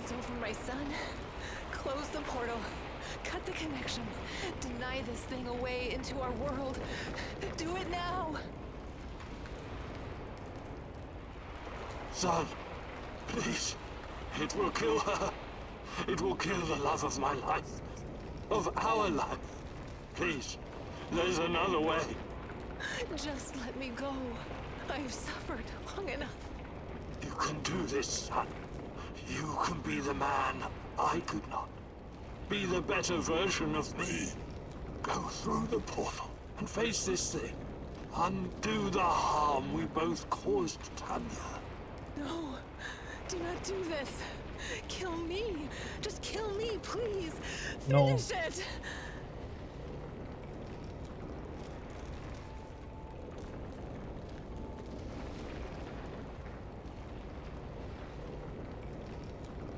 It's over, my son. Close the portal. Cut the connection. Deny this thing away into our world. Do it now. Son, please. It will kill her. It will kill the love of my life. Of our life. Please, there's another way. Just let me go. I've suffered long enough. You can do this, son. You can be the man I could not. Be the better version of me. Go through the portal and face this thing. Undo the harm we both caused Tanya. No, do not do this. Kill me. Just kill me, please. Finish it.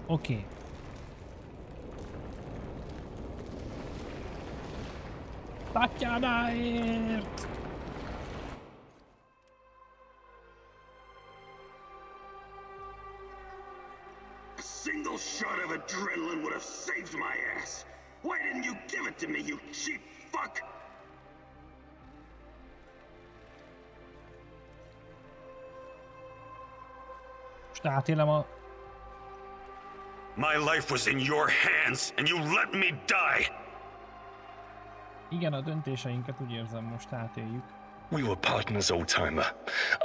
Oké. Tatjánáért! A single shot of adrenaline would have saved my ass. Why didn't you give it to me, you cheap fuck? Most átélem a... My life was in your hands, and you let me die! Igen, a döntéseinket úgy érzem, most átéljük. We were partners, old-timer.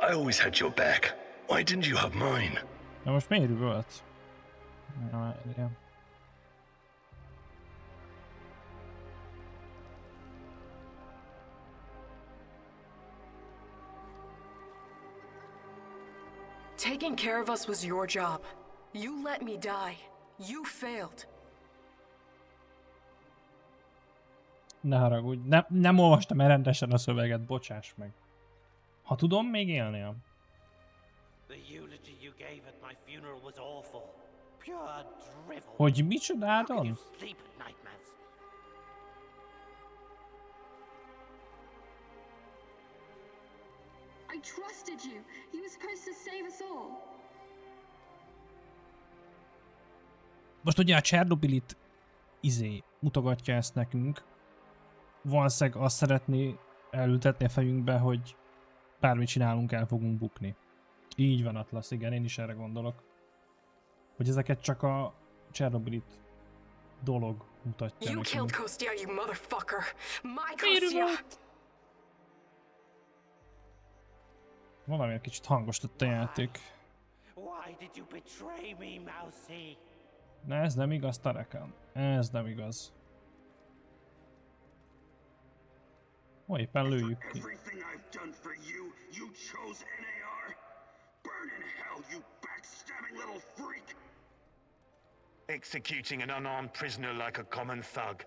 I always had your back. Why didn't you have mine? Na most miért üvölt? Ja. Taking care of us was your job. You let me die. You failed. Ne haragudj, nem olvastam el rendesen a szöveget, bocsáss meg. Ha tudom, még élnél. Hogy micsodádon? I trusted you. You were supposed to save us all. Most ugye a Csernobylit mutogatja ezt nekünk. Valószínűleg azt szeretné elültetni a fejünkbe, hogy bármit csinálunk, el fogunk bukni. Így van, Atlasz, igen, én is erre gondolok. Hogy ezeket csak a Csernobylit dolog mutatja You killed nekünk. Kostya, you motherfucker. My Kostya. Valamiért kicsit hangos lett a játék. Na ez nem igaz, Tarekan. Ez nem igaz. Ó, éppen lőjük ki. Executing an unarmed prisoner like a common thug.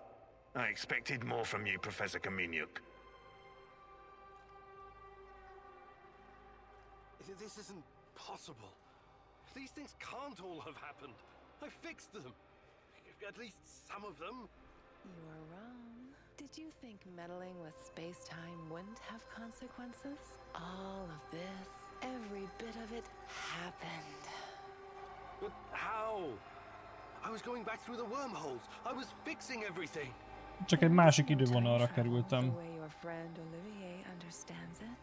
I expected more from you, Professor Kaminyuk. This isn't possible. These things can't all have happened. I fixed them. At least some of them. You are wrong. Did you think meddling with space-time wouldn't have consequences? All of this, every bit of it, happened. But how? I was going back through the wormholes. I was fixing everything. Csak egy másik idővonalra kerültem. The way your friend Olivier understands it,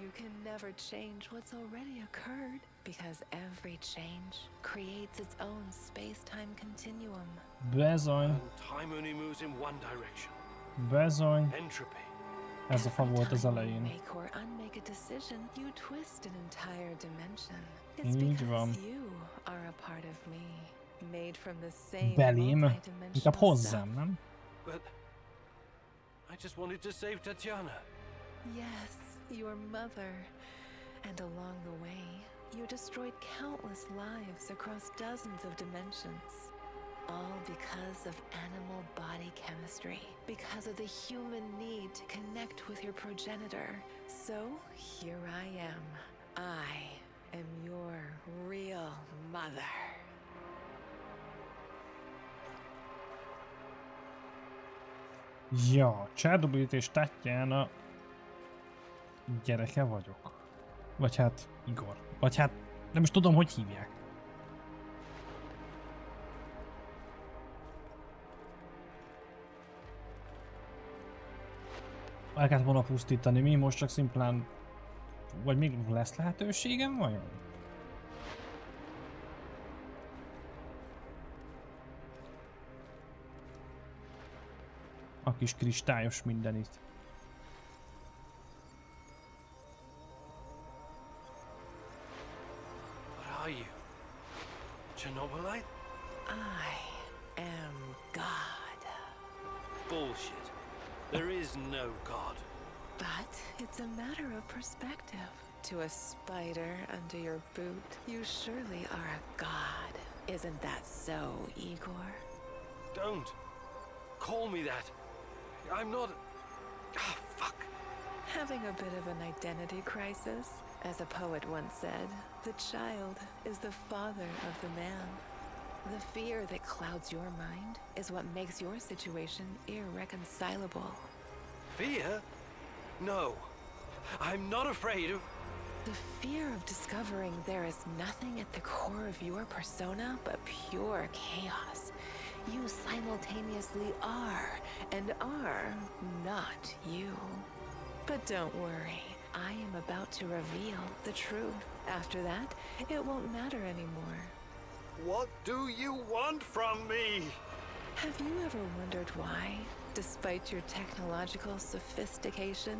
you can never change what's already occurred, because every change creates its own space-time continuum. Bezony. Time only moves in one direction. Bezony. Entropy. Ez a fa volt az elején. Make or unmake a decision, you twist an entire dimension. It's Így van. because you are a part of me, made from the same Belém. Inkább multidimensional hozzám, self. nem? But I just wanted to save Tatiana. Yes, your mother. And along the way, you destroyed countless lives across dozens of dimensions. All because of animal body chemistry. Because of the human need to connect with your progenitor. So, here I am. I am your real mother. Ja, Csernobylit és Tatjana gyereke vagyok. Vagy hát Igor. Vagy hát nem is tudom, hogy hívják. El kellett volna pusztítani, mi most csak szimplán... Vagy még lesz lehetőségem vajon? A kis kristályos mindenit. What are you? Chernobylite? I am God. Bullshit. There is no God. But it's a matter of perspective. To a spider under your boot, you surely are a god. Isn't that so, Igor? Don't. Call me that. I'm not... Ah, fuck. Having a bit of an identity crisis? As a poet once said, the child is the father of the man. The fear that clouds your mind is what makes your situation irreconcilable. Fear? No. I'm not afraid of... The fear of discovering there is nothing at the core of your persona but pure chaos. You simultaneously are and are not you. But don't worry, I am about to reveal the truth. After that, it won't matter anymore. What do you want from me? Have you ever wondered why, despite your technological sophistication,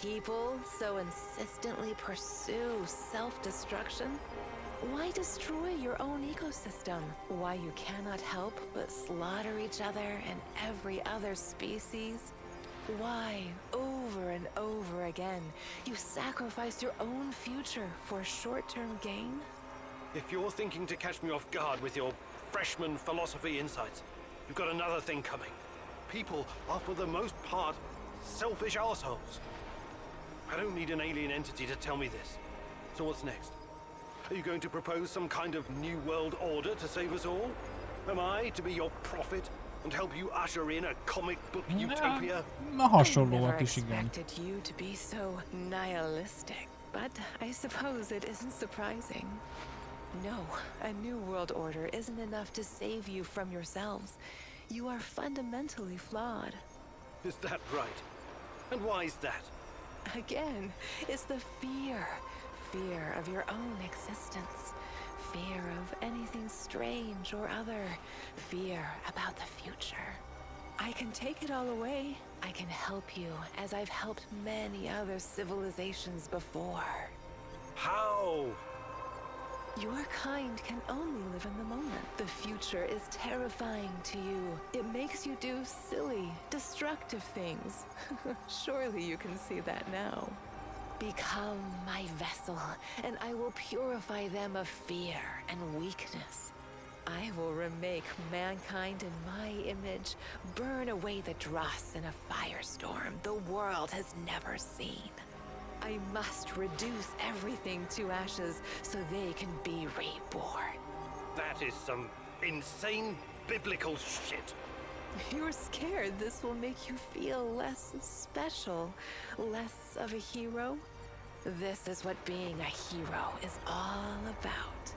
people so insistently pursue self-destruction? Why destroy your own ecosystem? Why you cannot help but slaughter each other and every other species? Why, over and over again, you sacrifice your own future for short-term gain? If you're thinking to catch me off guard with your freshman philosophy insights, you've got another thing coming. People are for the most part selfish assholes. I don't need an alien entity to tell me this. So what's next? Are you going to propose some kind of new world order to save us all? Am I to be your prophet and help you usher in a comic book utopia? Na I never hasonlóak is igen. expected you to be so nihilistic, but I suppose it isn't surprising. No, a new world order isn't enough to save you from yourselves. You are fundamentally flawed. Is that right? And why is that? Again, it's the fear. Fear of your own existence. Fear of anything strange or other. Fear about the future. I can take it all away. I can help you as I've helped many other civilizations before. How? Your kind can only live in the moment. The future is terrifying to you. It makes you do silly, destructive things. Surely you can see that now. Become my vessel, and I will purify them of fear and weakness. I will remake mankind in my image, burn away the dross in a firestorm the world has never seen. I must reduce everything to ashes so they can be reborn. That is some insane biblical shit. You're scared this will make you feel less special, less of a hero? This is what being a hero is all about.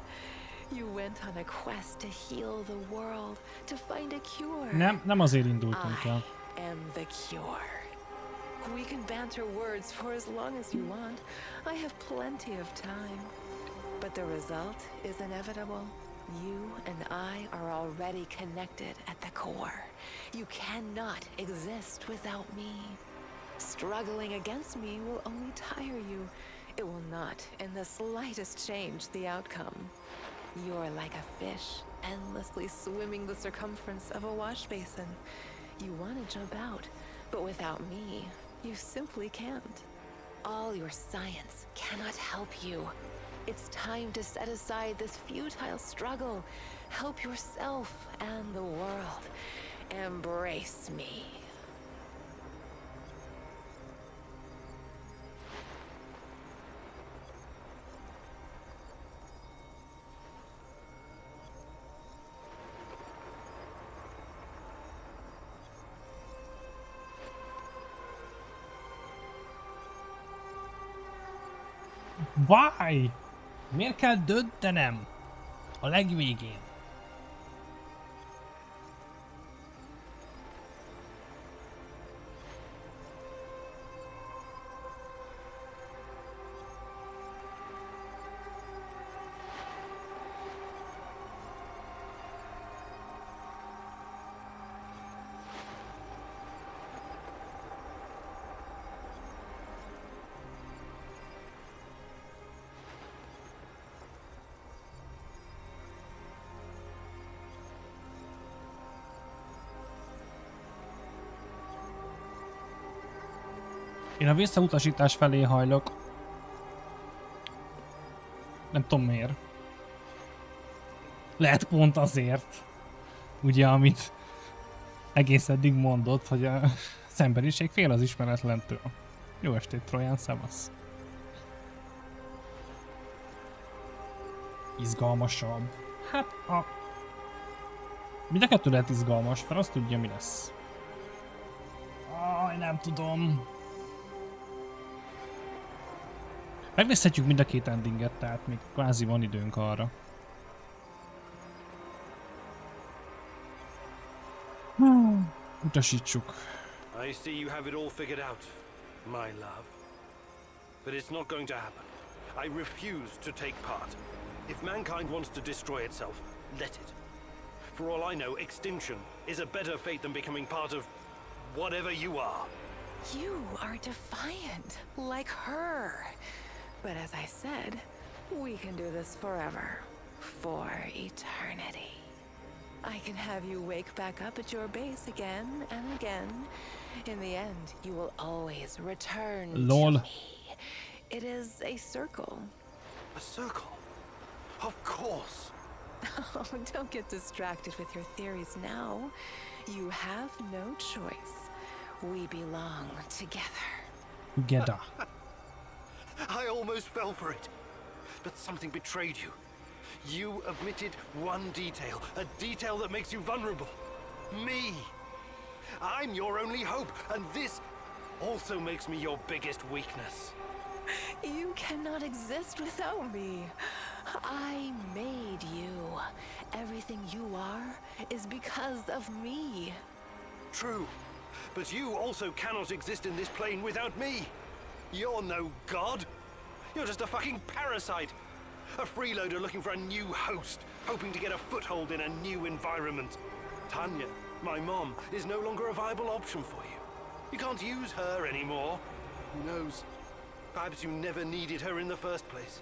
You went on a quest to heal the world, to find a cure. Nem azért indultunk el. I am the cure. We can banter words for as long as you want. I have plenty of time. But the result is inevitable. You and I are already connected at the core. You cannot exist without me. Struggling against me will only tire you. It will not in the slightest change the outcome. You're like a fish, endlessly swimming the circumference of a wash basin. You want to jump out, but without me, you simply can't. All your science cannot help you. It's time to set aside this futile struggle. Help yourself and the world. Embrace me. Why? Miért kell döntenem? A legvégén. Én a visszautasítás felé hajlok. Nem tudom miért. Lehet pont azért. Ugye, amit egész eddig mondott, hogy a szembeliség fél az ismeretlentől. Jó estét, Troján, szevasz. Izgalmasabb. Hát a... Mind a kettő lehet izgalmas, mert azt tudja, mi lesz. Nem tudom. Megnézhetjük mind a két endinget, tehát még kvázi van időnk arra. Utasítsuk. I see you have it all figured out, my love. But it's not going to happen. I refuse to take part. If mankind wants to destroy itself, let it. For all I know, extinction is a better fate than becoming part of whatever you are. You are defiant, like her. But as I said, we can do this forever. For eternity. I can have you wake back up at your base again and again. In the end, you will always return Lol. to me. It is a circle. A circle? Of course. Oh, don't get distracted with your theories now. You have no choice. We belong together. Together. I almost fell for it. But something betrayed you. You omitted one detail, a detail that makes you vulnerable. Me. I'm your only hope, and this also makes me your biggest weakness. You cannot exist without me. I made you. Everything you are is because of me. True, but you also cannot exist in this plane without me. You're no god. You're just a fucking parasite. A freeloader looking for a new host, hoping to get a foothold in a new environment. Tanya, my mom, is no longer a viable option for you. You can't use her anymore. Who knows? Perhaps you never needed her in the first place.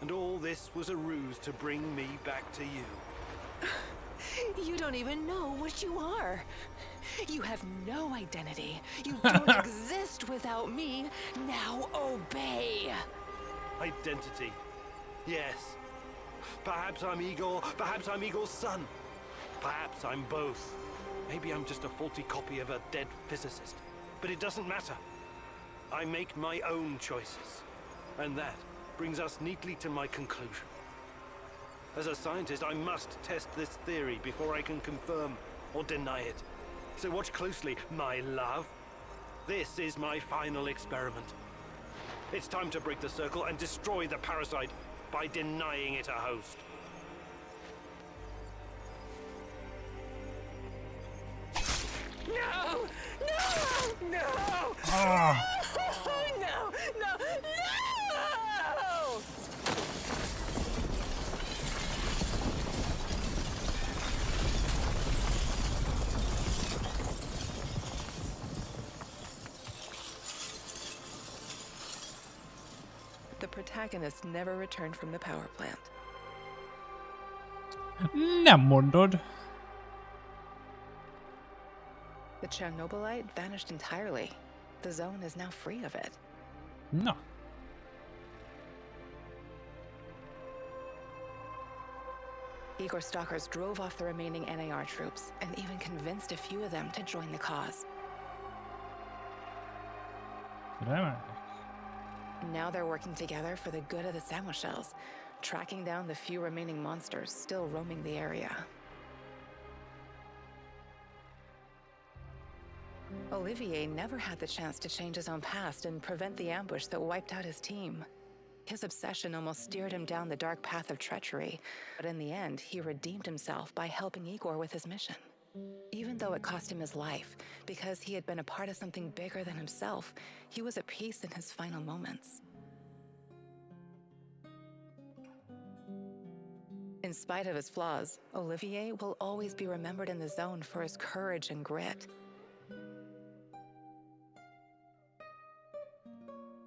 And all this was a ruse to bring me back to you. You don't even know what you are. You have no identity. You don't exist without me. Now obey. Identity. Yes. Perhaps I'm Igor, perhaps I'm Igor's son. Perhaps I'm both. Maybe I'm just a faulty copy of a dead physicist. But it doesn't matter. I make my own choices. And that brings us neatly to my conclusion. As a scientist, I must test this theory before I can confirm or deny it. So watch closely, my love. This is my final experiment. It's time to break the circle and destroy the parasite by denying it a host. No! No! No! Ah. No! No! No! The protagonist never returned from the power plant. Nem mondod. The Chernobylite vanished entirely. The zone is now free of it. Na. Igor stalkers drove off the remaining NAR troops and even convinced a few of them to join the cause. Remek. Now they're working together for the good of the Samoshels, tracking down the few remaining monsters still roaming the area. Olivier never had the chance to change his own past and prevent the ambush that wiped out his team. His obsession almost steered him down the dark path of treachery, but in the end, he redeemed himself by helping Igor with his mission. Even though it cost him his life, because he had been a part of something bigger than himself, he was at peace in his final moments. In spite of his flaws, Olivier will always be remembered in the zone for his courage and grit.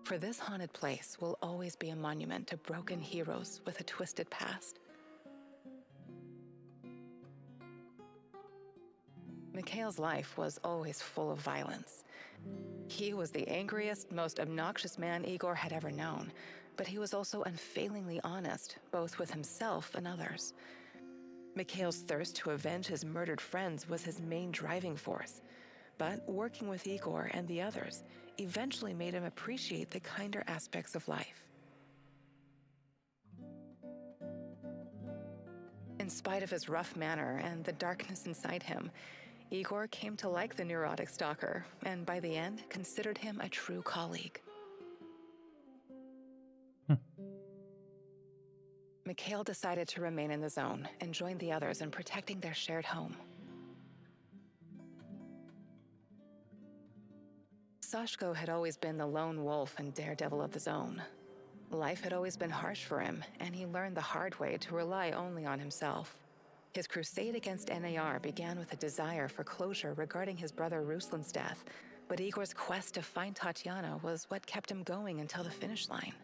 For this haunted place will always be a monument to broken heroes with a twisted past. Mikhail's life was always full of violence. He was the angriest, most obnoxious man Igor had ever known, but he was also unfailingly honest, both with himself and others. Mikhail's thirst to avenge his murdered friends was his main driving force, but working with Igor and the others eventually made him appreciate the kinder aspects of life. In spite of his rough manner and the darkness inside him, Igor came to like the neurotic stalker, and by the end, considered him a true colleague. Mikhail decided to remain in the zone and join the others in protecting their shared home. Sashko had always been the lone wolf and daredevil of the zone. Life had always been harsh for him, and he learned the hard way to rely only on himself. His crusade against NAR began with a desire for closure regarding his brother Ruslan's death, but Igor's quest to find Tatiana was what kept him going until the finish line.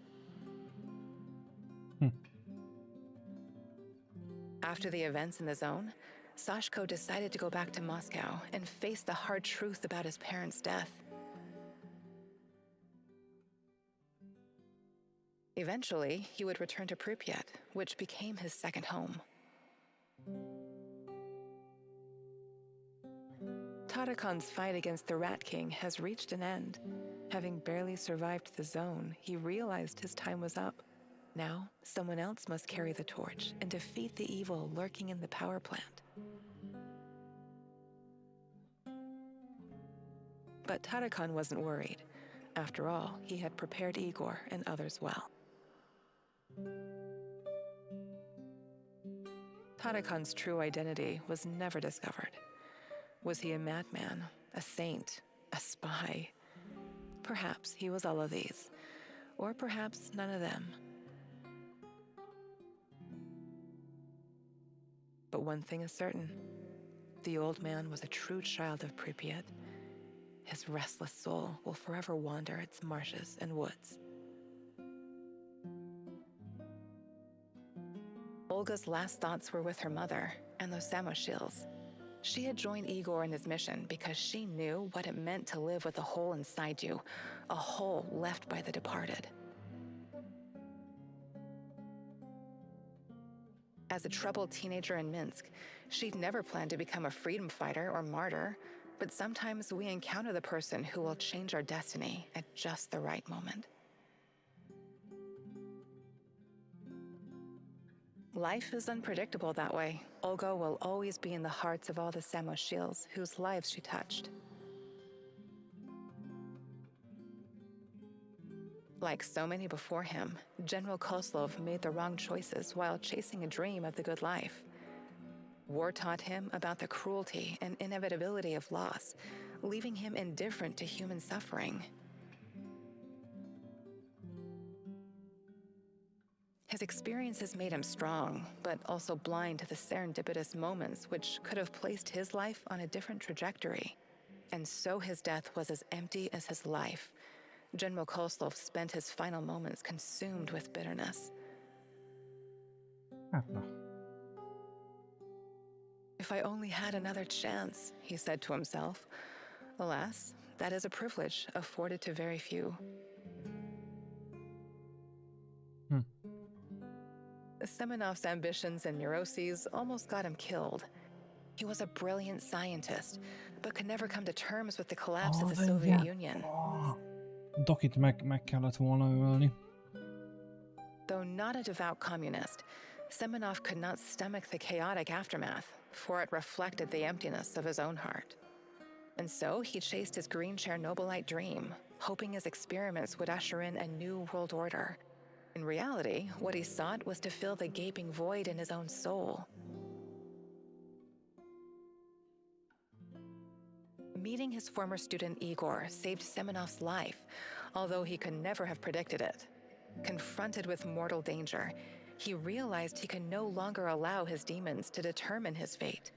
After the events in the zone, Sashko decided to go back to Moscow and face the hard truth about his parents' death. Eventually, he would return to Pripyat, which became his second home. Tarakan's fight against the Rat King has reached an end. Having barely survived the zone, he realized his time was up. Now, someone else must carry the torch and defeat the evil lurking in the power plant. But Tarakan wasn't worried. After all, he had prepared Igor and others well. Tarakan's true identity was never discovered. Was he a madman, a saint, a spy? Perhaps he was all of these, or perhaps none of them. But one thing is certain, the old man was a true child of Pripyat. His restless soul will forever wander its marshes and woods. Olga's last thoughts were with her mother and those Samoshils. She had joined Igor in his mission because she knew what it meant to live with a hole inside you, a hole left by the departed. As a troubled teenager in Minsk, she'd never planned to become a freedom fighter or martyr, but sometimes we encounter the person who will change our destiny at just the right moment. Life is unpredictable that way. Olga will always be in the hearts of all the Samoshils whose lives she touched. Like so many before him, General Koslov made the wrong choices while chasing a dream of the good life. War taught him about the cruelty and inevitability of loss, leaving him indifferent to human suffering. His experiences made him strong, but also blind to the serendipitous moments which could have placed his life on a different trajectory. And so his death was as empty as his life. General Koslov spent his final moments consumed with bitterness. If I only had another chance, he said to himself. Alas, that is a privilege afforded to very few. Semenov's ambitions and neuroses almost got him killed. He was a brilliant scientist, but could never come to terms with the collapse of the Soviet Union. Dokit meg kellett volna ölni. Though not a devout communist, Semenov could not stomach the chaotic aftermath, for it reflected the emptiness of his own heart. And so he chased his green Chernobylite dream, hoping his experiments would usher in a new world order. In reality, what he sought was to fill the gaping void in his own soul. Meeting his former student Igor saved Semenov's life, although he could never have predicted it. Confronted with mortal danger, he realized he could no longer allow his demons to determine his fate.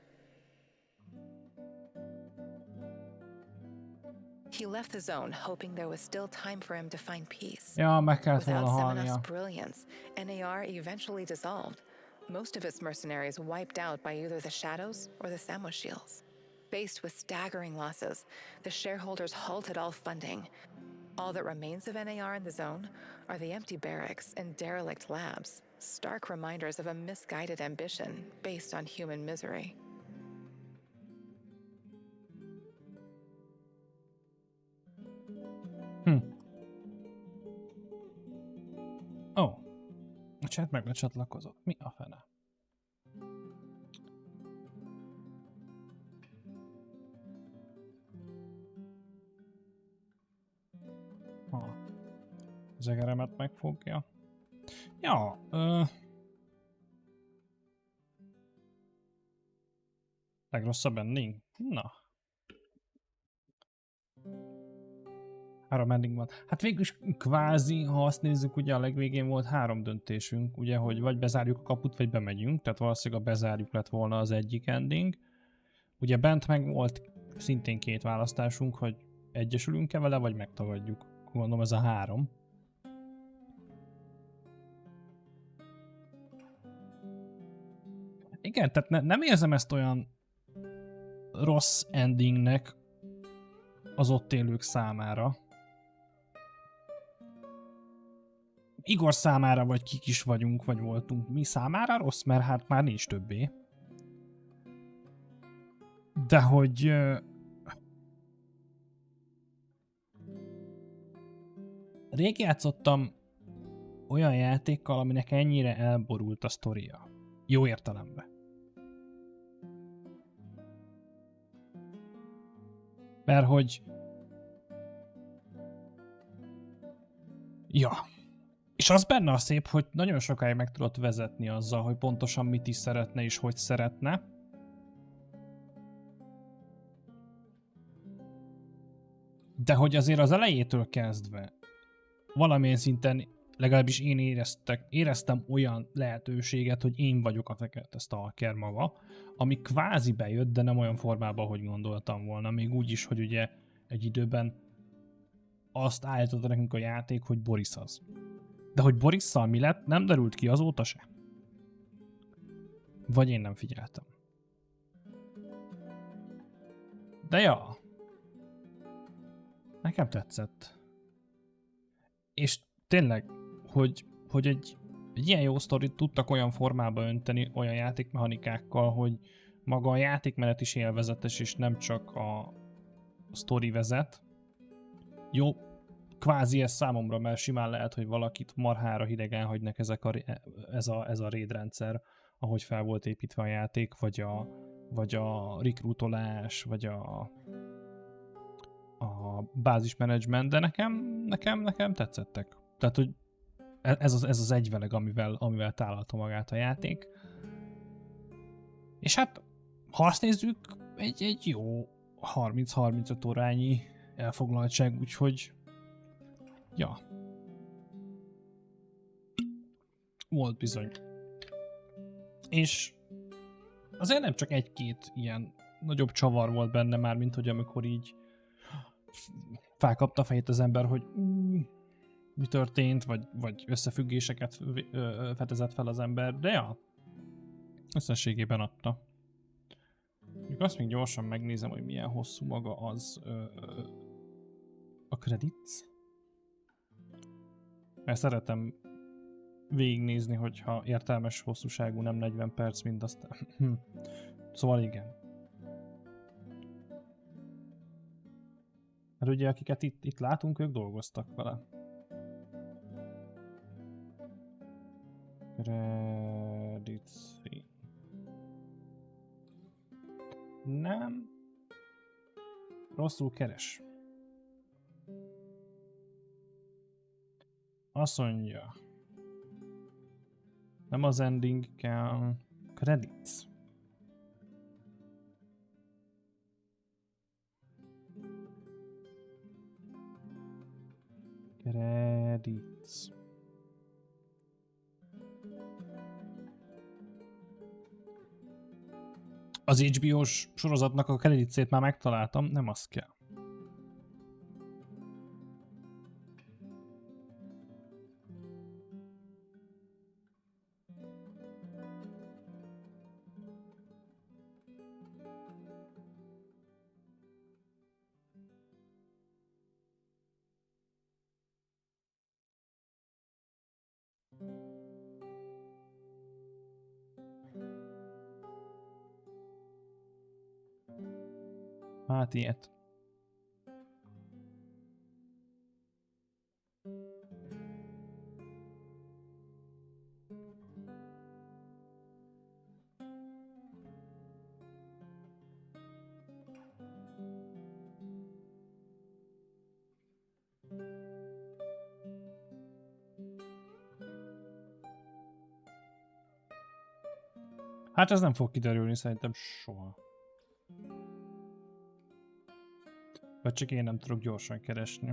He left the zone, hoping there was still time for him to find peace. Ja, meg kellett Without volna Semenov's halnia. brilliance, NAR eventually dissolved. Most of its mercenaries wiped out by either the Shadows or the Samoshils. Faced with staggering losses, the shareholders halted all funding. All that remains of NAR in the zone are the empty barracks and derelict labs, stark reminders of a misguided ambition based on human misery. Oh, a chat meg lecsatlakozott. Mi a fene? Az egeremet megfogja. Ja, legrosszabb ending? Na. 3 ending van. Hát végülis kvázi, ha azt nézzük, ugye a legvégén volt 3 döntésünk, ugye, hogy vagy bezárjuk a kaput, vagy bemegyünk, tehát valószínűleg a bezárjuk lett volna az egyik ending. Ugye bent meg volt szintén 2 választásunk, hogy egyesülünk-e vele, vagy megtagadjuk. Gondolom ez a 3. Igen, tehát nem érzem ezt olyan rossz endingnek az ott élők számára. Igor számára, vagy kik is vagyunk, vagy voltunk mi számára rossz, mert hát már nincs többé. De hogy... Rég játszottam olyan játékkal, aminek ennyire elborult a sztoria. Jó értelemben. Mert hogy... Ja. És az benne a szép, hogy nagyon sokáig meg tudott vezetni azzal, hogy pontosan mit is szeretne és hogy szeretne. De hogy azért az elejétől kezdve valamilyen szinten legalábbis én éreztem olyan lehetőséget, hogy én vagyok a Fekete Sztalker maga, ami kvázi bejött, de nem olyan formában, hogy gondoltam volna. Még úgy is, hogy ugye egy időben azt állította nekünk a játék, hogy Boris az. De hogy Borisszal mi lett, nem derült ki azóta se. Vagy én nem figyeltem. De ja. Nekem tetszett. És tényleg, hogy egy ilyen jó sztorit tudtak olyan formába önteni, olyan játékmechanikákkal, hogy maga a játékmenet is élvezetes, és nem csak a sztori vezet. Jó, kvázi ez számomra, mert simán lehet, hogy valakit marhára hidegen hagynak ez a raid rendszer, ahogy fel volt építve a játék, vagy a rekrutolás, vagy a bázismenedzsment, de nekem tetszettek. Tehát, hogy ez az egyveleg, amivel tálalta magát a játék. És hát, ha azt nézzük, egy jó 30-35 órányi elfoglaltság, úgyhogy ja. Volt bizony. És azért nem csak egy-két ilyen nagyobb csavar volt benne már, mint hogy amikor így felkapta a fejét az ember, hogy mi történt, vagy összefüggéseket fedezett fel az ember, de ja, összességében adta. Még azt még gyorsan megnézem, hogy milyen hosszú maga az a credits. Mert szeretem végignézni, hogyha értelmes hosszúságú, nem 40 perc mindazt. Szóval igen. Mert ugye akiket itt látunk, ők dolgoztak vele. Credits. Nem. Rosszul keres. Azt mondja. Nem az ending kell. Credits. Credits. Az HBO-s sorozatnak a creditsét már megtaláltam, nem az kell. Hát ilyet. Hát ez nem fog kiderülni szerintem soha. Vagy csak én nem tudok gyorsan keresni.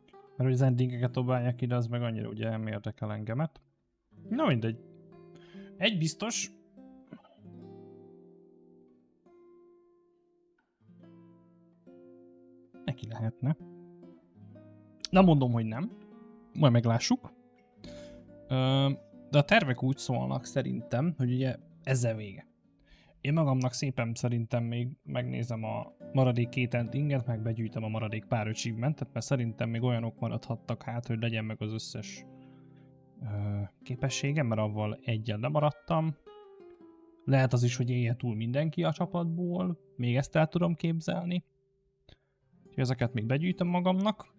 Mert hogy az endingeket dobálják ide, az meg annyira ugye nem érdekel engemet. Na mindegy. Egy biztos. Neki lehetne. Nem mondom, hogy nem. Majd meglássuk. De a tervek úgy szólnak szerintem, hogy ugye ezzel vége. Én magamnak szépen szerintem még megnézem a maradék 2 endinget, meg begyűjtöm a maradék pár achievementet, mert szerintem még olyanok maradhattak hát, hogy legyen meg az összes képességem, mert avval egyen lemaradtam. Lehet az is, hogy élje túl mindenki a csapatból, még ezt el tudom képzelni. Úgyhogy ezeket még begyűjtöm magamnak.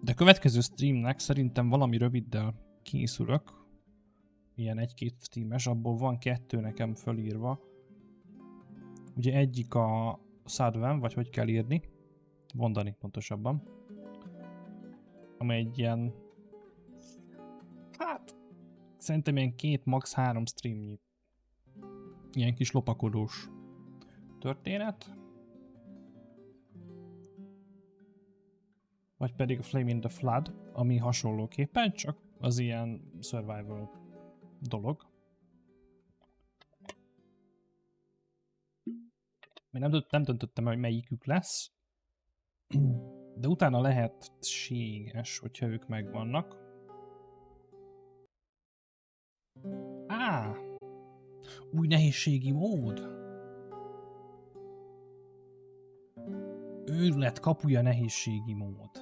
De a következő streamnek szerintem valami röviddel készülök. Ilyen 1-2 streames, abból van 2 nekem fölírva. Ugye egyik a Szadven, vagy hogy kell írni. Mondani pontosabban. Ami egy ilyen... Hát... Szerintem ilyen 2, max 3 streamnyi. Ilyen kis lopakodós történet. Vagy pedig a Flame in the Flood, ami hasonlóképpen, csak az ilyen survival dolog. Még nem döntöttem, hogy melyikük lesz. De utána lehetséges, hogyha ők megvannak. Új nehézségi mód. Őrület kapuja nehézségi mód.